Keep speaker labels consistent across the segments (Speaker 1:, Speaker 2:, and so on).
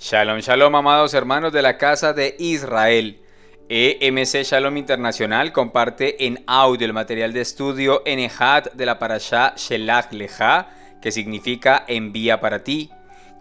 Speaker 1: Shalom, shalom, amados hermanos de la casa de Israel. EMC Shalom Internacional comparte en audio el material de estudio Enejat de la parashá Shelach Lecha, que significa envía para ti.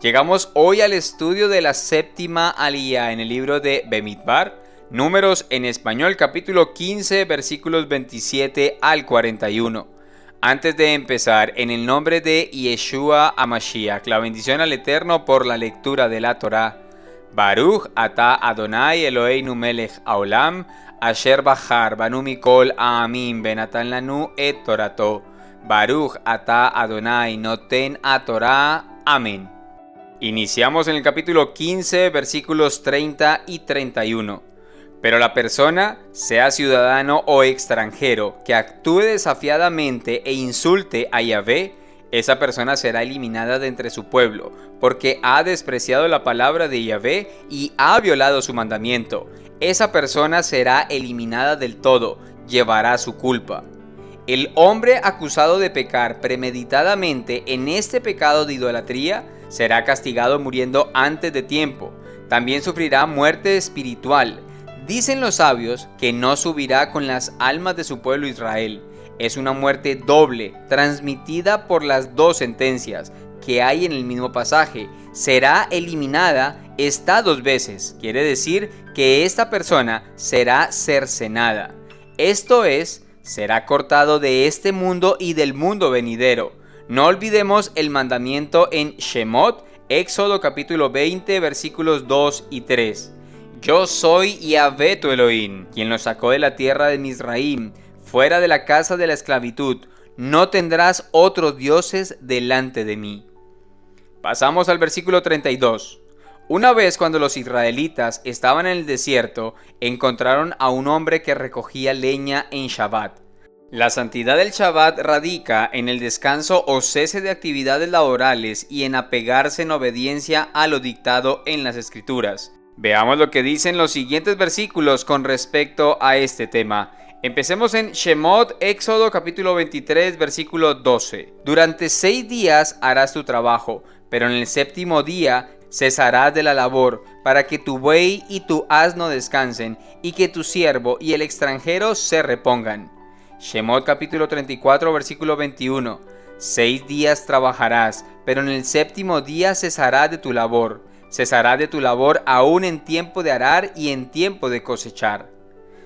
Speaker 1: Llegamos hoy al estudio de la séptima aliyá en el libro de Bemidbar, Números en español, capítulo 15, versículos 27 al 41. Antes de empezar, en el nombre de Yeshua HaMashiach, la bendición al Eterno por la lectura de la Torá. Baruch ata Adonai Eloheinu melech haolam, asher bachar banu mikol ha'amim benatan lanu et torato. Baruch ata Adonai noten haTorá. Amén. Iniciamos en el capítulo 15, versículos 30 y 31. Pero la persona, sea ciudadano o extranjero, que actúe desafiadamente e insulte a Yahvé, esa persona será eliminada de entre su pueblo, porque ha despreciado la palabra de Yahvé y ha violado su mandamiento. Esa persona será eliminada del todo, llevará su culpa. El hombre acusado de pecar premeditadamente en este pecado de idolatría será castigado muriendo antes de tiempo. También sufrirá muerte espiritual. Dicen los sabios que no subirá con las almas de su pueblo Israel. Es una muerte doble, transmitida por las dos sentencias que hay en el mismo pasaje. Será eliminada esta dos veces. Quiere decir que esta persona será cercenada. Esto es, será cortado de este mundo y del mundo venidero. No olvidemos el mandamiento en Shemot, Éxodo capítulo 20, versículos 2 y 3. Yo soy Yahvé tu Elohim, quien los sacó de la tierra de Mizraim, fuera de la casa de la esclavitud. No tendrás otros dioses delante de mí. Pasamos al versículo 32. Una vez cuando los israelitas estaban en el desierto, encontraron a un hombre que recogía leña en Shabbat. La santidad del Shabbat radica en el descanso o cese de actividades laborales y en apegarse en obediencia a lo dictado en las Escrituras. Veamos lo que dicen los siguientes versículos con respecto a este tema. Empecemos en Shemot, Éxodo capítulo 23, versículo 12. Durante 6 días harás tu trabajo, pero en el séptimo día cesarás de la labor, para que tu buey y tu asno descansen, y que tu siervo y el extranjero se repongan. Shemot capítulo 34, versículo 21. 6 días trabajarás, pero en el séptimo día cesarás de tu labor. Cesará de tu labor aún en tiempo de arar y en tiempo de cosechar.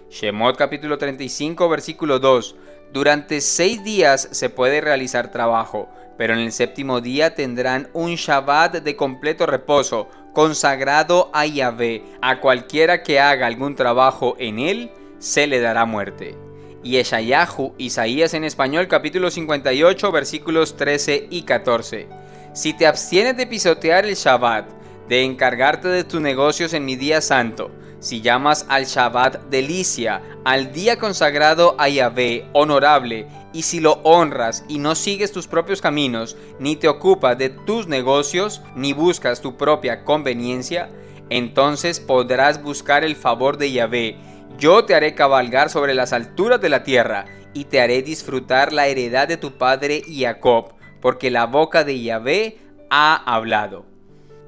Speaker 1: Shemot capítulo 35 versículo 2. Durante 6 días se puede realizar trabajo, pero en el séptimo día tendrán un Shabbat de completo reposo, consagrado a Yahvé. A cualquiera que haga algún trabajo en él, se le dará muerte. Y Yeshayahu, Isaías en español capítulo 58 versículos 13 y 14. Si te abstienes de pisotear el Shabbat, de encargarte de tus negocios en mi día santo, si llamas al Shabbat delicia, al día consagrado a Yahvé, honorable, y si lo honras y no sigues tus propios caminos, ni te ocupas de tus negocios, ni buscas tu propia conveniencia, entonces podrás buscar el favor de Yahvé. Yo te haré cabalgar sobre las alturas de la tierra, y te haré disfrutar la heredad de tu padre Jacob, porque la boca de Yahvé ha hablado.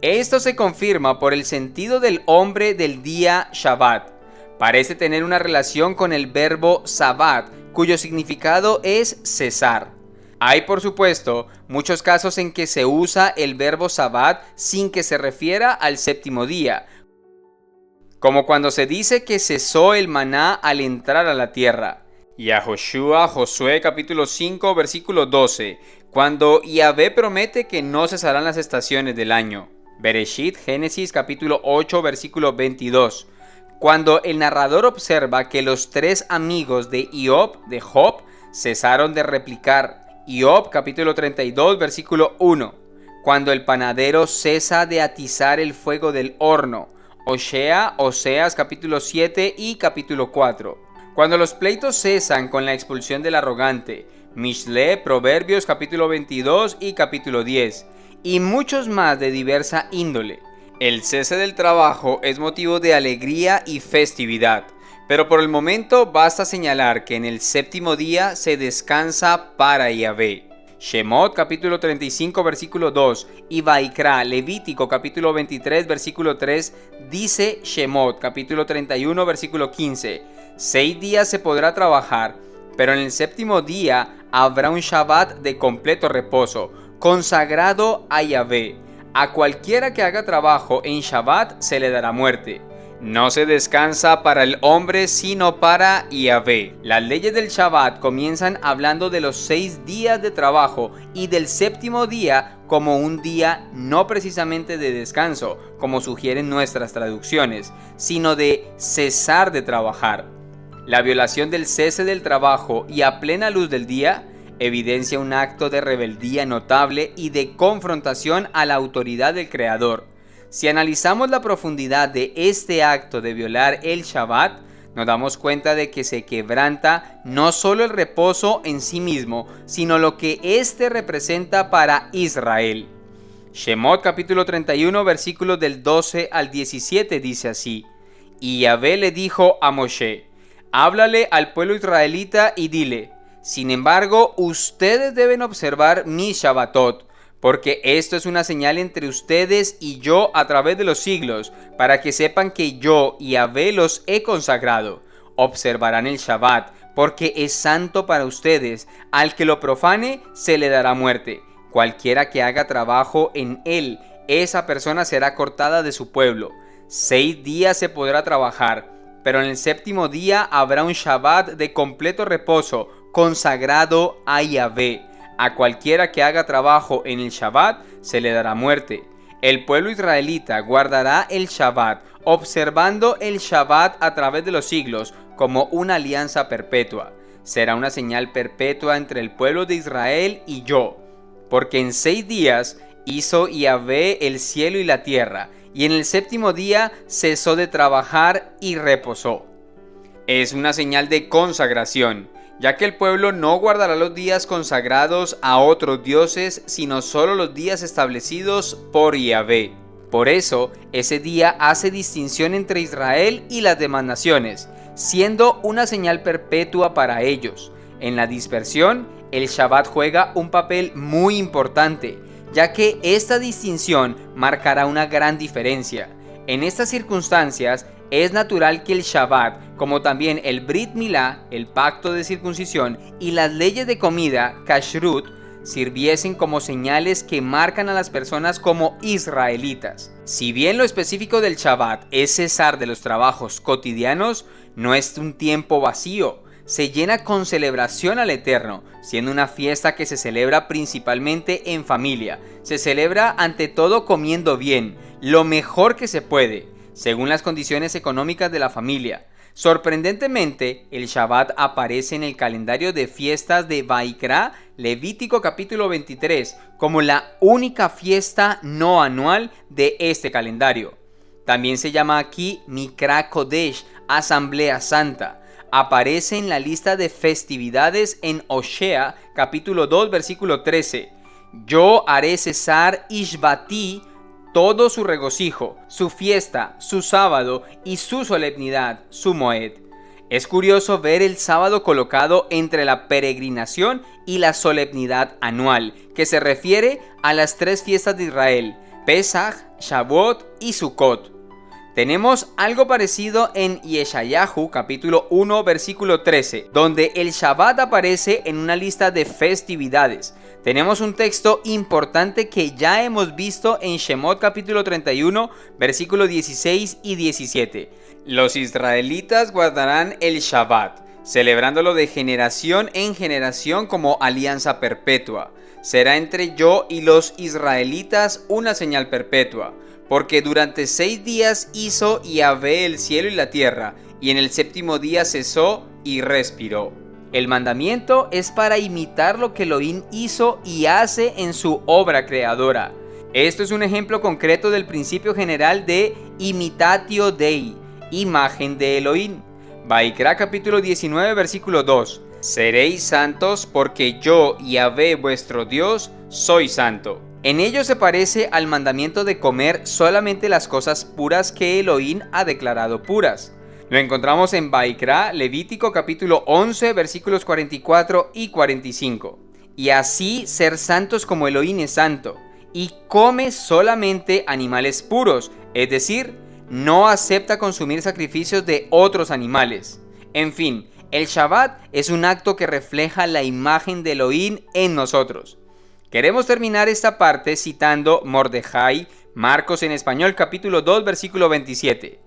Speaker 1: Esto se confirma por el sentido del hombre del día Shabbat. Parece tener una relación con el verbo sabat, cuyo significado es cesar. Hay, por supuesto, muchos casos en que se usa el verbo sabat sin que se refiera al séptimo día, como cuando se dice que cesó el maná al entrar a la tierra. Y a Josué capítulo 5 versículo 12, cuando Yahvé promete que no cesarán las estaciones del año. Bereshit, Génesis capítulo 8 versículo 22, cuando el narrador observa que los 3 amigos de Job, cesaron de replicar. Job capítulo 32 versículo 1, cuando el panadero cesa de atizar el fuego del horno. Oseas capítulo 7 y capítulo 4, cuando los pleitos cesan con la expulsión del arrogante. Mishle, Proverbios capítulo 22 y capítulo 10. Y muchos más de diversa índole. El cese del trabajo es motivo de alegría y festividad, pero por el momento basta señalar que en el séptimo día se descansa para Yahvé. Shemot capítulo 35 versículo 2 y Vaikra, Levítico capítulo 23 versículo 3, dice Shemot capítulo 31 versículo 15: 6 días se podrá trabajar, pero en el séptimo día habrá un Shabbat de completo reposo, consagrado a Yahvé. A cualquiera que haga trabajo en Shabbat se le dará muerte. No se descansa para el hombre sino para Yahvé. Las leyes del Shabbat comienzan hablando de los 6 días de trabajo y del séptimo día como un día no precisamente de descanso, como sugieren nuestras traducciones, sino de cesar de trabajar. La violación del cese del trabajo y a plena luz del día evidencia un acto de rebeldía notable y de confrontación a la autoridad del Creador. Si analizamos la profundidad de este acto de violar el Shabbat, nos damos cuenta de que se quebranta no solo el reposo en sí mismo, sino lo que éste representa para Israel. Shemot capítulo 31 versículos del 12 al 17 dice así: Y Yahvé le dijo a Moshe: háblale al pueblo israelita y dile: sin embargo, ustedes deben observar mi Shabbatot, porque esto es una señal entre ustedes y yo a través de los siglos, para que sepan que yo, Yahvé, los he consagrado. Observarán el Shabbat, porque es santo para ustedes. Al que lo profane, se le dará muerte. Cualquiera que haga trabajo en él, esa persona será cortada de su pueblo. 6 días se podrá trabajar, pero en el séptimo día habrá un Shabbat de completo reposo, consagrado a Yahvé. A cualquiera que haga trabajo en el Shabbat se le dará muerte. El pueblo israelita guardará el Shabbat, observando el Shabbat a través de los siglos como una alianza perpetua. Será una señal perpetua entre el pueblo de Israel y yo, porque en 6 días hizo Yahvé el cielo y la tierra, y en el séptimo día cesó de trabajar y reposó. Es una señal de consagración, ya que el pueblo no guardará los días consagrados a otros dioses, sino solo los días establecidos por Yahvé. Por eso, ese día hace distinción entre Israel y las demás naciones, siendo una señal perpetua para ellos. En la dispersión, el Shabbat juega un papel muy importante, ya que esta distinción marcará una gran diferencia. En estas circunstancias, es natural que el Shabbat, como también el Brit Milá, el pacto de circuncisión, y las leyes de comida, Kashrut, sirviesen como señales que marcan a las personas como israelitas. Si bien lo específico del Shabbat es cesar de los trabajos cotidianos, no es un tiempo vacío. Se llena con celebración al Eterno, siendo una fiesta que se celebra principalmente en familia. Se celebra ante todo comiendo bien, lo mejor que se puede, según las condiciones económicas de la familia. Sorprendentemente, el Shabbat aparece en el calendario de fiestas de Vaikra, Levítico capítulo 23, como la única fiesta no anual de este calendario. También se llama aquí Mikra Kodesh, Asamblea Santa. Aparece en la lista de festividades en Osea capítulo 2 versículo 13. Yo haré cesar Ishbati, todo su regocijo, su fiesta, su sábado y su solemnidad, su moed. Es curioso ver el sábado colocado entre la peregrinación y la solemnidad anual, que se refiere a las 3 fiestas de Israel, Pesach, Shavuot y Sukkot. Tenemos algo parecido en Yeshayahu capítulo 1 versículo 13, donde el Shabbat aparece en una lista de festividades. Tenemos un texto importante que ya hemos visto en Shemot capítulo 31 versículo 16 y 17. Los israelitas guardarán el Shabbat, celebrándolo de generación en generación como alianza perpetua. Será entre yo y los israelitas una señal perpetua, porque durante 6 días hizo Yahvé el cielo y la tierra, y en el séptimo día cesó y respiró. El mandamiento es para imitar lo que Elohim hizo y hace en su obra creadora. Esto es un ejemplo concreto del principio general de imitatio Dei, imagen de Elohim. Vaikra capítulo 19 versículo 2. Seréis santos porque yo, Yahvé vuestro Dios, soy santo. En ello se parece al mandamiento de comer solamente las cosas puras que Elohim ha declarado puras. Lo encontramos en Vaikra, Levítico capítulo 11 versículos 44 y 45. y así ser santos como Elohim es santo, y come solamente animales puros, es decir, no acepta consumir sacrificios de otros animales. En fin, el Shabbat es un acto que refleja la imagen de Elohim en nosotros. Queremos terminar esta parte citando Mordejai, Marcos en español, capítulo 2, versículo 27.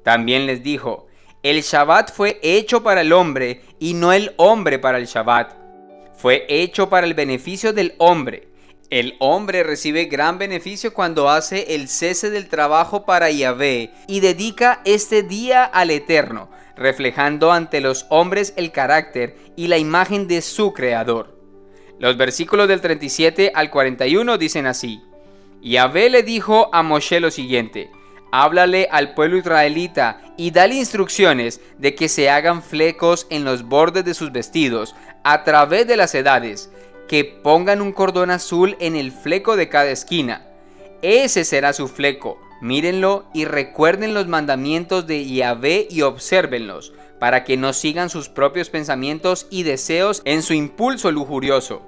Speaker 1: También les dijo: el Shabbat fue hecho para el hombre y no el hombre para el Shabbat. Fue hecho para el beneficio del hombre. El hombre recibe gran beneficio cuando hace el cese del trabajo para Yahvé y dedica este día al Eterno, reflejando ante los hombres el carácter y la imagen de su Creador. Los versículos del 37 al 41 dicen así: Yahvé le dijo a Moshe lo siguiente: háblale al pueblo israelita y dale instrucciones de que se hagan flecos en los bordes de sus vestidos a través de las edades, que pongan un cordón azul en el fleco de cada esquina. Ese será su fleco. Mírenlo y recuerden los mandamientos de Yahvé y obsérvenlos, para que no sigan sus propios pensamientos y deseos en su impulso lujurioso.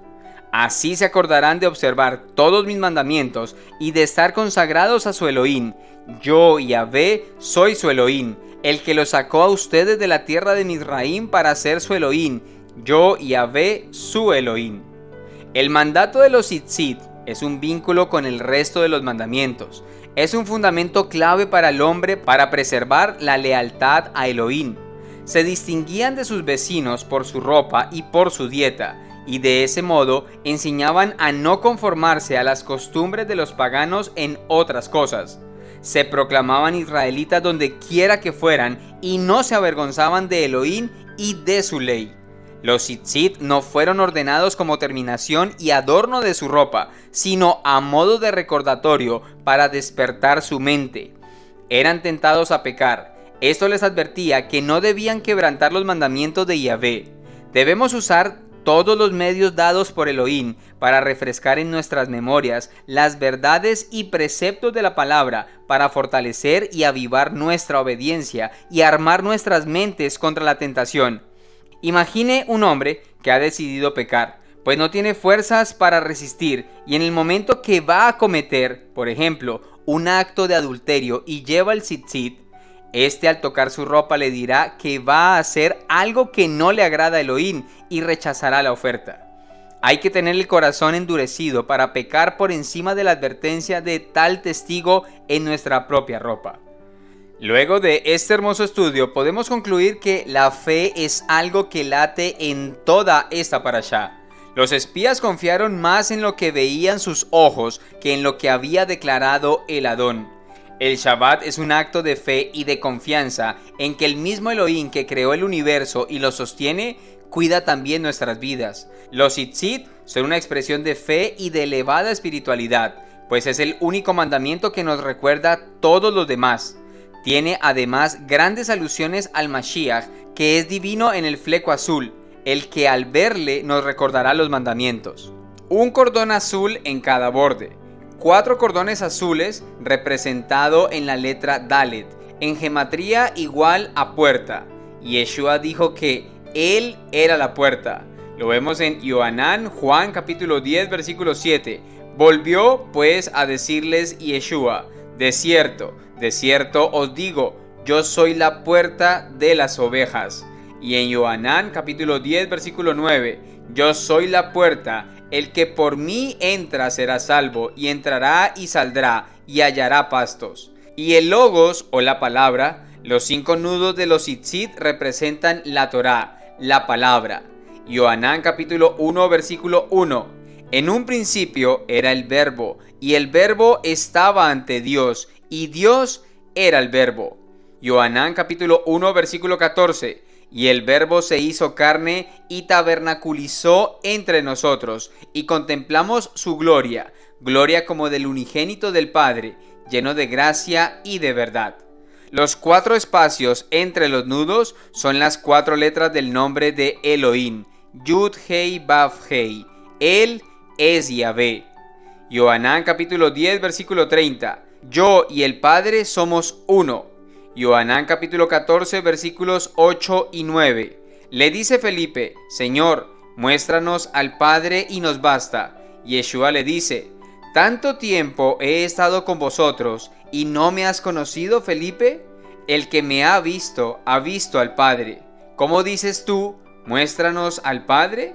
Speaker 1: Así se acordarán de observar todos mis mandamientos y de estar consagrados a su Elohim. Yo, Yahvé, soy su Elohim, el que los sacó a ustedes de la tierra de Mizraim para ser su Elohim. Yo, Yahvé, su Elohim. El mandato de los tzitzit es un vínculo con el resto de los mandamientos. Es un fundamento clave para el hombre para preservar la lealtad a Elohim. Se distinguían de sus vecinos por su ropa y por su dieta, y de ese modo enseñaban a no conformarse a las costumbres de los paganos en otras cosas. Se proclamaban israelitas donde quiera que fueran y no se avergonzaban de Elohim y de su ley. Los tzitzit no fueron ordenados como terminación y adorno de su ropa, sino a modo de recordatorio para despertar su mente. Eran tentados a pecar. Esto les advertía que no debían quebrantar los mandamientos de Yahvé. Debemos usar todos los medios dados por Elohim para refrescar en nuestras memorias las verdades y preceptos de la palabra, para fortalecer y avivar nuestra obediencia y armar nuestras mentes contra la tentación. Imagine un hombre que ha decidido pecar, pues no tiene fuerzas para resistir, y en el momento que va a cometer, por ejemplo, un acto de adulterio y lleva el tzitzit, este al tocar su ropa le dirá que va a hacer algo que no le agrada a Elohim y rechazará la oferta. Hay que tener el corazón endurecido para pecar por encima de la advertencia de tal testigo en nuestra propia ropa. Luego de este hermoso estudio podemos concluir que la fe es algo que late en toda esta parashá. Los espías confiaron más en lo que veían sus ojos que en lo que había declarado el Adón. El Shabbat es un acto de fe y de confianza en que el mismo Elohim que creó el universo y lo sostiene, cuida también nuestras vidas. Los tzitzit son una expresión de fe y de elevada espiritualidad, pues es el único mandamiento que nos recuerda todos los demás. Tiene además grandes alusiones al Mashiach, que es divino en el fleco azul, el que al verle nos recordará los mandamientos. Un cordón azul en cada borde. 4 cordones azules representado en la letra Dalet, en gematría igual a puerta. Yeshua dijo que Él era la puerta. Lo vemos en Yohanan, Juan capítulo 10, versículo 7. Volvió pues a decirles Yeshua: de cierto os digo, yo soy la puerta de las ovejas. Y en Yohanan capítulo 10 versículo 9, yo soy la puerta, el que por mí entra será salvo, y entrará y saldrá, y hallará pastos. Y el logos, o la palabra, los 5 nudos de los tzitzit representan la Torá, la palabra. Yohanan capítulo 1 versículo 1, en un principio era el verbo, y el verbo estaba ante Dios, y Dios era el verbo. Yohanan capítulo 1 versículo 14, y el verbo se hizo carne y tabernaculizó entre nosotros, y contemplamos su gloria, gloria como del unigénito del Padre, lleno de gracia y de verdad. Los 4 espacios entre los nudos son las 4 letras del nombre de Elohim, Yud Hei Vav Hei. Él es Yahvé. Yohanan capítulo 10 versículo 30, yo y el Padre somos uno. Yohanan capítulo 14 versículos 8 y 9. Le dice Felipe: Señor, muéstranos al Padre y nos basta. Yeshua le dice: ¿tanto tiempo he estado con vosotros y no me has conocido, Felipe? El que me ha visto al Padre. ¿Cómo dices tú, muéstranos al Padre?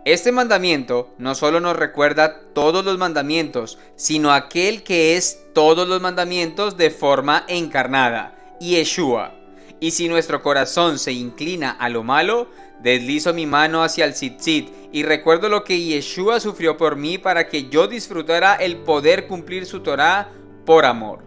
Speaker 1: Este mandamiento no solo nos recuerda todos los mandamientos, sino aquel que es todos los mandamientos de forma encarnada, Yeshua. Y si nuestro corazón se inclina a lo malo, deslizo mi mano hacia el tzitzit y recuerdo lo que Yeshua sufrió por mí para que yo disfrutara el poder cumplir su Torá por amor.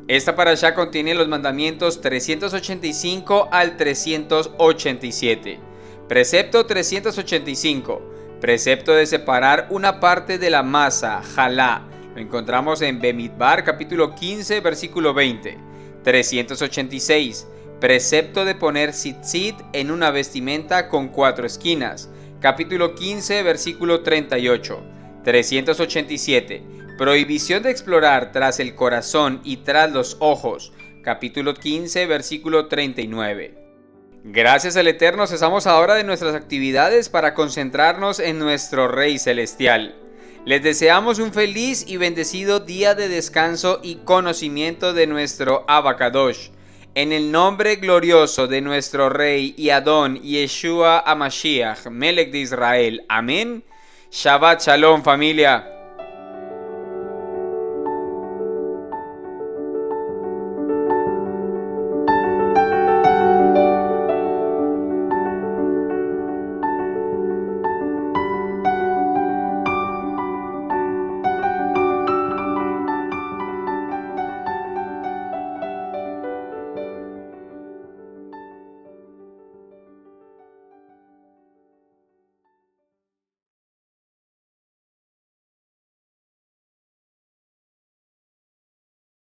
Speaker 1: Esta parashá contiene los mandamientos 385 al 387. Precepto 385. Precepto de separar una parte de la masa, jalá. Lo encontramos en Bemidbar, capítulo 15, versículo 20. 386. Precepto de poner tzitzit en una vestimenta con 4 esquinas. Capítulo 15, versículo 38. 387. Prohibición de explorar tras el corazón y tras los ojos. Capítulo 15, versículo 39. Gracias al Eterno cesamos ahora de nuestras actividades para concentrarnos en nuestro Rey Celestial. Les deseamos un feliz y bendecido día de descanso y conocimiento de nuestro Abba Kadosh. En el nombre glorioso de nuestro Rey y Adón Yeshua HaMashiach, Melech de Israel. Amén. Shabbat Shalom, familia.